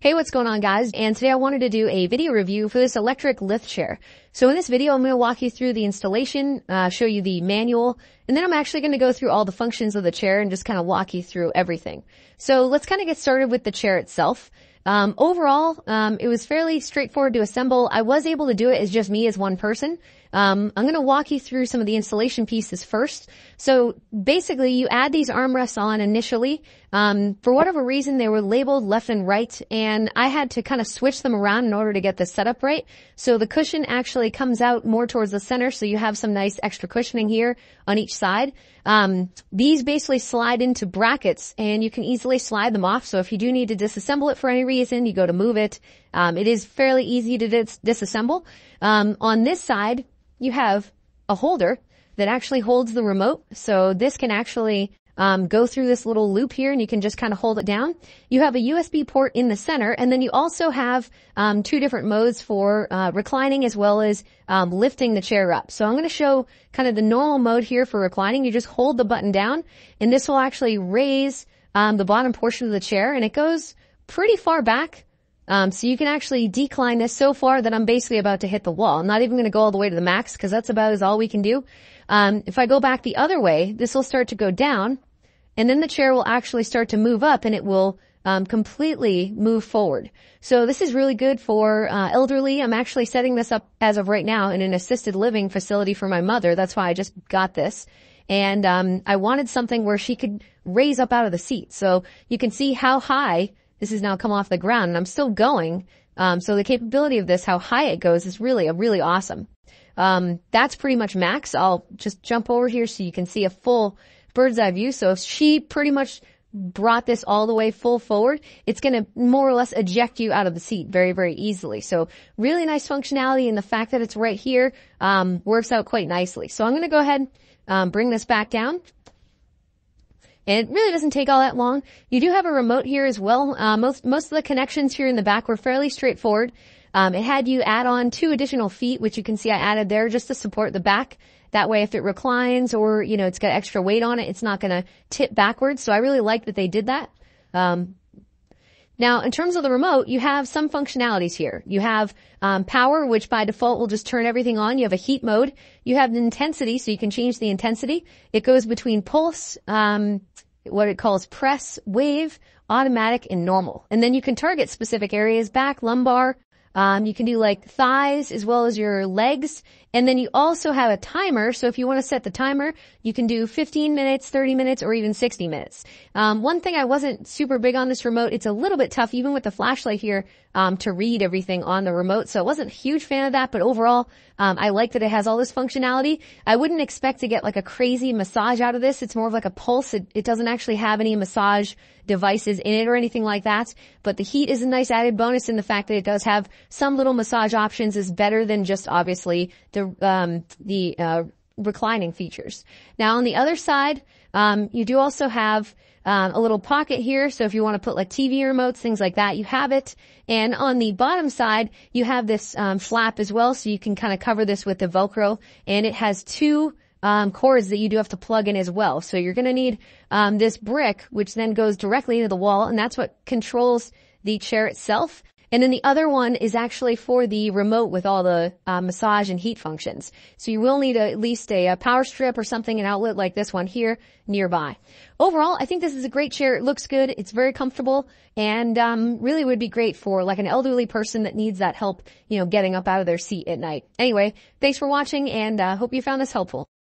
Hey, what's going on, guys? And today I wanted to do a video review for this electric lift chair. So in this video, I'm going to walk you through the installation, show you the manual, and then I'm actually going to go through all the functions of the chair and just kind of walk you through everything. So let's kind of get started with the chair itself. Overall, it was fairly straightforward to assemble. I was able to do it as just me as one person. I'm going to walk you through some of the installation pieces first. So basically, you add these armrests on initially. For whatever reason, they were labeled left and right, and I had to kind of switch them around in order to get the setup right. So the cushion actually comes out more towards the center, so you have some nice extra cushioning here on each side. These basically slide into brackets, and you can easily slide them off. So if you do need to disassemble it for any reason, you go to move it. It is fairly easy to disassemble. On this side, you have a holder that actually holds the remote. So this can actually go through this little loop here, and you can just kind of hold it down. You have a USB port in the center, and then you also have two different modes for reclining as well as lifting the chair up. So I'm going to show kind of the normal mode here for reclining. You just hold the button down, and this will actually raise the bottom portion of the chair, and it goes pretty far back. So you can actually decline this so far that I'm basically about to hit the wall. I'm not even going to go all the way to the max because that's about as all we can do. If I go back the other way, this will start to go down, and then the chair will actually start to move up, and it will completely move forward. So this is really good for elderly. I'm actually setting this up as of right now in an assisted living facility for my mother. That's why I just got this. And I wanted something where she could raise up out of the seat. So you can see how high this has now come off the ground, and I'm still going. So the capability of this, how high it goes, is really awesome. That's pretty much max. I'll just jump over here so you can see a full bird's eye view. So if she pretty much brought this all the way full forward, it's going to more or less eject you out of the seat very easily. So really nice functionality, and the fact that it's right here works out quite nicely. So I'm going to go ahead and bring this back down. And it really doesn't take all that long. You do have a remote here as well. Most of the connections here in the back were fairly straightforward. It had you add on 2 additional feet, which you can see I added there just to support the back. That way, if it reclines or, it's got extra weight on it, it's not going to tip backwards. So I really like that they did that. Now, in terms of the remote, you have some functionalities here. You have power, which by default will just turn everything on. You have a heat mode. You have the intensity, so you can change the intensity. It goes between pulse, what it calls press, wave, automatic, and normal. And then you can target specific areas, back, lumbar. You can do like thighs as well as your legs. And then you also have a timer. So if you want to set the timer, you can do 15 minutes, 30 minutes, or even 60 minutes. One thing I wasn't super big on this remote, it's a little bit tough, even with the flashlight here, to read everything on the remote. So I wasn't a huge fan of that, but overall, I like that it has all this functionality. I wouldn't expect to get like a crazy massage out of this. It's more of like a pulse. It doesn't actually have any massage devices in it or anything like that. But the heat is a nice added bonus, and the fact that it does have some little massage options is better than just obviously the reclining features. Now on the other side, you do also have a little pocket here. So if you want to put like TV remotes, things like that, you have it. And on the bottom side, you have this flap as well. So you can kind of cover this with the Velcro, and it has 2 cords that you do have to plug in as well. So you're going to need this brick, which then goes directly into the wall, and that's what controls the chair itself. And then the other one is actually for the remote with all the massage and heat functions. So you will need at least a power strip or something, an outlet like this one here nearby. Overall, I think this is a great chair. It looks good. It's very comfortable, and really would be great for like an elderly person that needs that help, getting up out of their seat at night. Anyway, thanks for watching, and hope you found this helpful.